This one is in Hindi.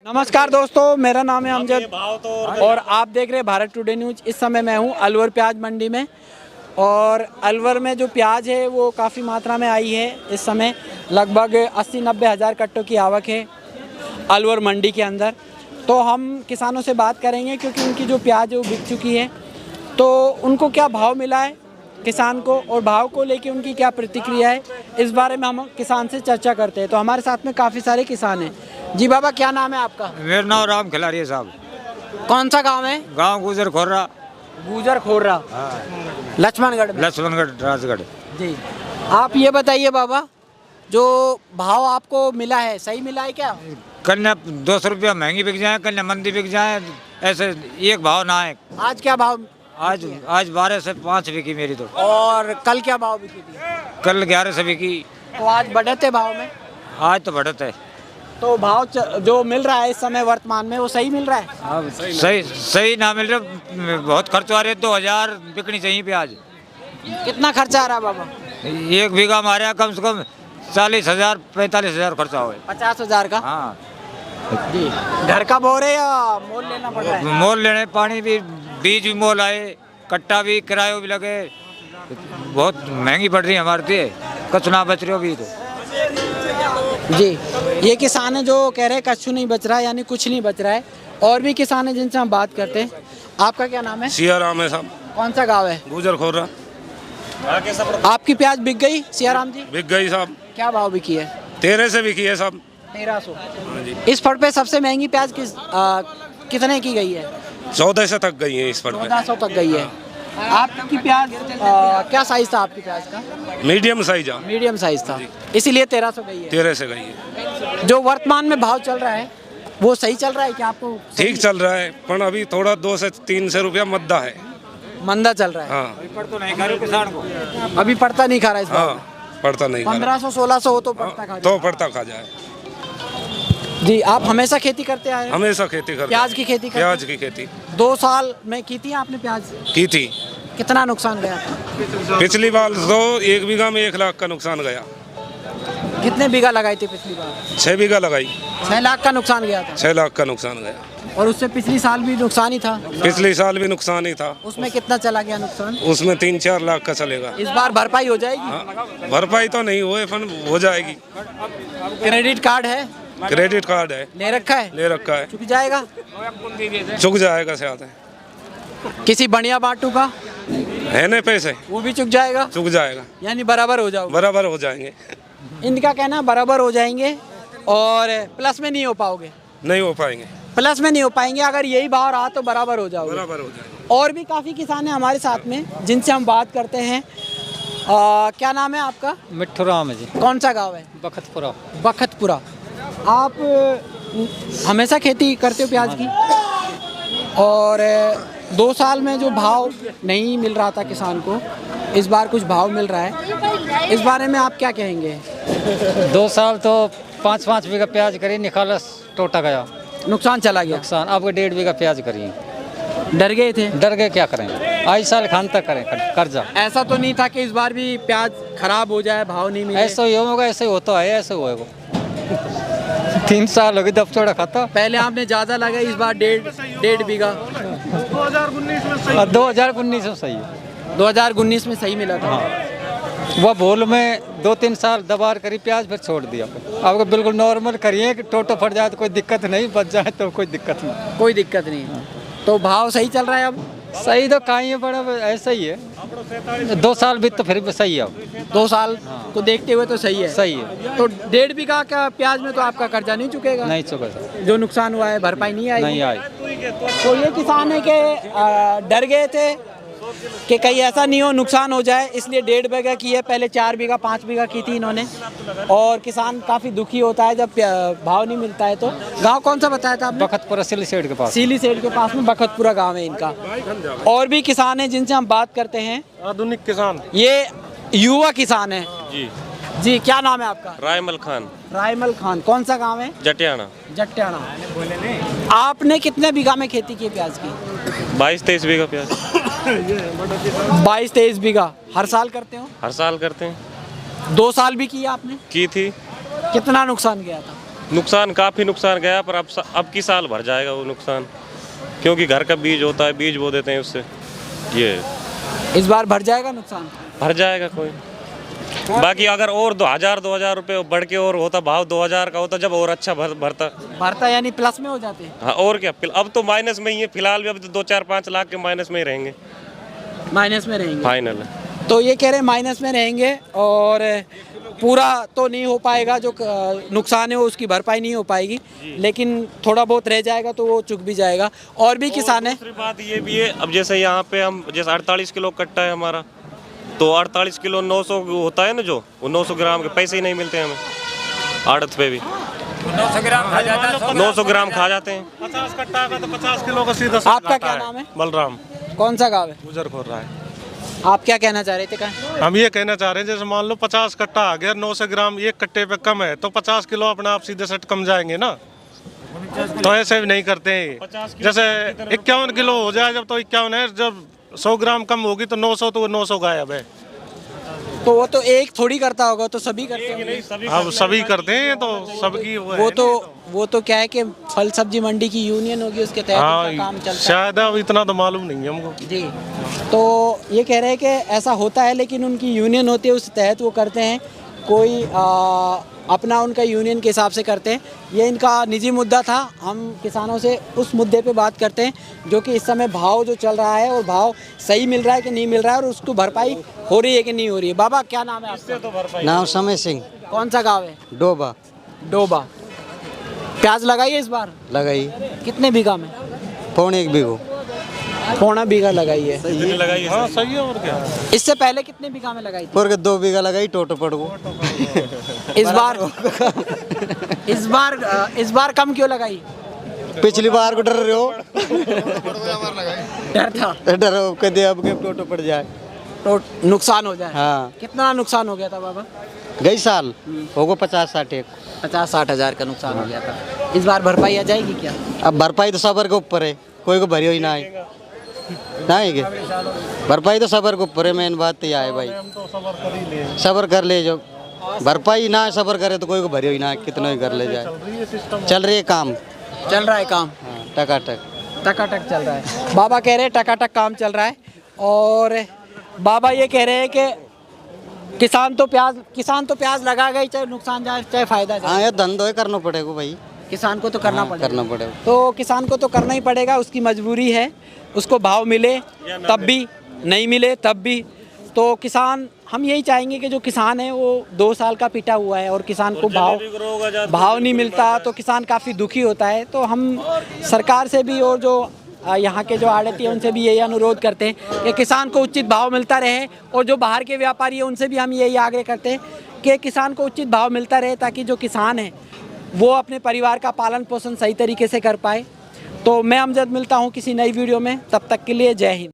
नमस्कार दोस्तों, मेरा नाम है अमजद और आप देख रहे हैं भारत टुडे न्यूज़। इस समय मैं हूं अलवर प्याज मंडी में और अलवर में जो प्याज है वो काफ़ी मात्रा में आई है। इस समय लगभग 80-90 हज़ार कट्टों की आवक है अलवर मंडी के अंदर। तो हम किसानों से बात करेंगे क्योंकि उनकी जो प्याज है वो बिक चुकी है, तो उनको क्या भाव मिला है किसान को और भाव को लेके उनकी क्या प्रतिक्रिया है, इस बारे में हम किसान से चर्चा करते हैं। तो हमारे साथ में काफ़ी सारे किसान हैं। जी बाबा, क्या नाम है आपका? मेरा नाम राम खिलारी साहब। कौन सा गांव है? गांव गुजर खोर्रा। गुजर खोर्रा, लक्ष्मणगढ़ में। लक्ष्मणगढ़ राजगढ़। जी, आप ये बताइए बाबा, जो भाव आपको मिला है सही मिला है क्या? कन्या 200 रुपया महंगी बिक जाए, कन्या मंदी बिक जाए, ऐसे एक भाव ना है। आज क्या भाव? आज 12 से 5 बिकी मेरी तो। और कल क्या भाव बिकी थी? कल 11 से बिकी। तो आज बढ़त है भाव में? आज तो बढ़त है। तो भाव जो मिल रहा है इस समय वर्तमान में वो सही मिल रहा है? अब सही ना मिल रहा, बहुत खर्च आ रहे। 2000 बिकनी चाहिए प्याज। कितना खर्चा आ रहा है बाबा? 1 बीघा मारे कम से कम 40,000 45,000 खर्चा हुआ। 50,000 का? हाँ जी। घर का बोर है या मोल लेना पड़ रहा है? मोल लेने, पानी भी, बीज भी मोल आए, कट्टा भी, किराया भी लगे, बहुत महंगी पड़ रही है हमारे लिए। कुछ ना बच रही हो भी तो। जी, ये किसान है जो कह रहे हैं कछु नहीं बच रहा है, यानी कुछ नहीं बच रहा है। और भी किसान है जिनसे हम बात करते हैं। आपका क्या नाम है? सियाराम है साहब। कौन सा गांव है? गुजर खोर्रा। आपकी प्याज बिक गई सियाराम जी? बिक गई साहब। क्या भाव बिकी है? 13 से बिकी है साहब। 1300। इस फट पे सबसे महंगी प्याज कितने की गई है? 14 से तक गई है इस पर। 1400 तक गई है। आपकी प्याज क्या साइज था आपकी प्याज का? मीडियम साइज है। मीडियम साइज था, इसीलिए 1300 गई है। 13 से गई है। जो वर्तमान में भाव चल रहा है वो सही चल रहा है क्या आपको? ठीक चल रहा है, पर अभी थोड़ा 2 से 3 से रुपया मद्दा है। मंदा चल रहा है। हाँ, अभी पड़ता नहीं खा रहा है इस बार। हाँ, पड़ता नहीं। 1500-1600 हो तो पड़ता खा तो पड़ता खा जाए। जी, आप हमेशा खेती करते आए? हमेशा खेती करते। प्याज की खेती करते? प्याज की खेती 2 साल में की थी आपने प्याज? की थी। कितना नुकसान गया था? पिछली बार तो 1 बीघा में 1 लाख का नुकसान गया। कितने बीघा लगाई थी पिछली बार? 6 बीघा लगाई। 6 लाख का नुकसान गया था? 6 लाख का नुकसान गया। और उससे पिछली साल भी नुकसान ही था? पिछले साल भी नुकसान ही था। उसमें कितना चला गया नुकसान? उसमें 3-4 लाख का चलेगा। इस बार भरपाई हो जाएगी? हाँ, भरपाई तो नहीं हुए, फन हो जाएगी। क्रेडिट कार्ड है? क्रेडिट कार्ड है। ले रखा है? ले रखा है। चुक जाएगा? चुक जाएगा शायद। किसी बढ़िया बाटू का है ना पैसे, वो भी चुक जाएगा? चुक जाएगा। यानी बराबर हो जाओगे? बराबर हो जाएंगे। इनका कहना बराबर हो जाएंगे और प्लस में नहीं हो पाओगे? नहीं हो पाएंगे। प्लस में नहीं हो पाएंगे, अगर यही भाव रहा तो बराबर हो जाओगे? बराबर हो जाएंगे। और भी काफ़ी किसान हैं हमारे साथ में जिनसे हम बात करते हैं। क्या नाम है आपका? मिट्ठू राम है जी। कौन सा गांव है? बखतपुरा। बखतपुरा। आप हमेशा खेती करते हो प्याज की? और 2 साल में जो भाव नहीं मिल रहा था किसान को, इस बार कुछ भाव मिल रहा है, इस बारे में आप क्या कहेंगे? 2 साल तो 5-5 बीघा प्याज करी, निकाला टोटा गया, नुकसान चला गया। नुकसान। अब 1.5 बीघा प्याज करी। डर गए थे? डर गए, क्या करें, आज साल खान तक करें कर्जा। ऐसा तो नहीं था कि इस बार भी प्याज खराब हो जाए, भाव नहीं मिले? ऐसा ही होगा, ऐसे ही होता है, ऐसे होएगा। 3 साल हो गए दब छोड़ा खाता। पहले आपने ज़्यादा लगाई, इस बार 1.5 बीघा। 2019 में सही है। 2019 में सही मिला था। वह भूल में 2-3 साल दबार करी प्याज, फिर छोड़ दिया। अब बिल्कुल नॉर्मल करिए कि टोटो फट जाए तो कोई दिक्कत नहीं, बच जाए तो कोई दिक्कत नहीं। कोई दिक्कत नहीं है। तो भाव सही चल रहा है अब? सही तो कहीं है, बड़ा ऐसा ही है। 2 साल भी तो फिर भी सही है अब। 2 साल को देखते हुए तो सही है? सही है। तो 1.5 बीघा का प्याज में तो आपका कर्जा नहीं चुकेगा? नहीं चुका सर। जो नुकसान हुआ है भरपाई नहीं आई? नहीं आई। तो ये किसान है कि डर गए थे कि कहीं ऐसा नहीं हो नुकसान हो जाए, इसलिए 1.5 बीघा की है। पहले 4 बीघा 5 बीघा की थी इन्होंने। और किसान काफ़ी दुखी होता है जब भाव नहीं मिलता है। तो गांव कौन सा बताया था आपने? बखतपुरा सिली सेठ के पास। सीली सेठ के पास में बखतपुरा गांव है इनका। और भी किसान हैं जिनसे हम बात करते हैं। आधुनिक किसान। ये युवा किसान है जी। जी, क्या नाम है आपका? रायमल खान। रायमल खान। कौन सा गांव है? जटियाना। जट्टियाना। आपने कितने बीघा में खेती की प्याज की? 22-23 बीघा प्याज। 22-23 बीघा। हर साल करते हो? हर साल करते हैं। 2 साल भी किया आपने? की थी। कितना नुकसान गया था? नुकसान काफ़ी नुकसान गया, पर अब की साल भर जाएगा वो नुकसान, क्योंकि घर का बीज होता है, बीज बो देते हैं उससे। ये इस बार भर जाएगा नुकसान? भर जाएगा कोई। बाकी अगर और 2000 रुपये बढ़ के और होता, भाव 2000 का होता, जब और अच्छा भरता यानी प्लस में हो जाते? हाँ, और क्या। अब तो माइनस में ही है फिलहाल भी, अब तो 2-4-5 लाख के माइनस में ही रहेंगे, माइनस में रहेंगे फाइनल। तो ये कह रहे हैं माइनस में रहेंगे और पूरा तो नहीं हो पाएगा, जो नुकसान है वो उसकी भरपाई नहीं हो पाएगी, लेकिन थोड़ा बहुत रह जाएगा तो वो चुक भी जाएगा। और भी किसान है। दूसरी बात ये भी है, अब जैसे यहाँ पे हम जैसे 48 किलो कट्टा है हमारा, तो 48 किलो 900 होता है ना, जो वो 900 ग्राम के पैसे ही नहीं मिलते हमें आड़त पे भी। 900 ग्राम खा जाता है, 900 ग्राम खा जाते हैं। 50 कट्टा का तो 50 किलो का सीधा। आपका क्या नाम है? बलराम। कौन सा गाँव है? गुजर खोर रहा है। आप क्या कहना चाह रहे थे? कहाँ हम ये कहना चाह रहे हैं, जैसे मान लो 50 कट्टा आ गया, 900 ग्राम एक कट्टे पे कम है, तो 50 किलो अपने आप सीधे सेट कम जाएंगे ना। तो ऐसे भी नहीं करते हैं। जैसे 51 किलो हो जाए जब, तो 51 है, जब 100 ग्राम कम होगी तो 900, तो 900 गायब है। तो वो तो एक थोड़ी करता होगा, तो सभी करते हैं। अब सभी करते हैं, तो सबकी वो तो क्या है कि फल सब्जी मंडी की यूनियन होगी, उसके तहत उनका काम चलता है। शायद अब इतना तो मालूम नहीं है हमको जी। तो ये कह रहे हैं कि ऐसा होता है, लेकिन उनकी यूनियन होती है, उस तहत वो करते हैं। कोई अपना उनका यूनियन के हिसाब से करते हैं। ये इनका निजी मुद्दा था। हम किसानों से उस मुद्दे पे बात करते हैं, जो कि इस समय भाव जो चल रहा है, और भाव सही मिल रहा है कि नहीं मिल रहा है, और उसको भरपाई हो रही है कि नहीं हो रही है। बाबा क्या नाम है आपका? नाम समय सिंह। कौन सा गाँव है? डोबा। डोबा। प्याज लगाई है इस बार? लगाई। कितने बीघा में? 1.25 बीघो। 1.25 बीघा लगाई है। हाँ सही है। और क्या, इससे पहले कितने बीघा में लगाई थी? और 2 बीघा लगाई टोटो पड़ को। इस बार कम क्यों लगाई? पिछली बार को डर रहे हो। डर था? डर के दे अब के टोटो पड़ जाए तो नुकसान हो जाए। हाँ। कितना नुकसान हो गया था बाबा? गई साल होगा 50-60 50-60 हज़ार का नुकसान हो गया था। इस बार भरपाई आ जाएगी क्या? अब भरपाई तो सबर के ऊपर है, कोई को भरी हुई ना है ना है। भरपाई तो सबर के ऊपर है। मेन बात तो यह है भाई, सबर कर ले। जो भरपाई ना सबर करे तो कोई को भरी हुई ना है, कितना ही कर ले जाए। चल रही है काम, चल रहा है काम। हाँ, टकाटक टकाटक चल रहा है। बाबा कह रहे हैं टकाटक काम चल रहा है। और बाबा ये कह रहे हैं कि किसान तो प्याज लगा गई, चाहे नुकसान जाए चाहे फायदा जाए। हाँ, ये धंधो है, करना पड़ेगा भाई। किसान को तो करना पड़ेगा। करना पड़ेगा। तो किसान को तो करना ही पड़ेगा, उसकी मजबूरी है। उसको भाव मिले तब भी, नहीं मिले तब भी। तो किसान, हम यही चाहेंगे कि जो किसान है वो 2 साल का पिटा हुआ है, और किसान को भाव नहीं मिलता, तो किसान काफ़ी दुखी होता है। तो हम सरकार से भी और जो यहाँ के जो आड़ती है उनसे भी यही अनुरोध करते हैं कि किसान को उचित भाव मिलता रहे, और जो बाहर के व्यापारी हैं उनसे भी हम यही आग्रह करते हैं कि किसान को उचित भाव मिलता रहे, ताकि जो किसान है वो अपने परिवार का पालन पोषण सही तरीके से कर पाए। तो मैं अमजद मिलता हूँ किसी नई वीडियो में, तब तक के लिए जय हिंद।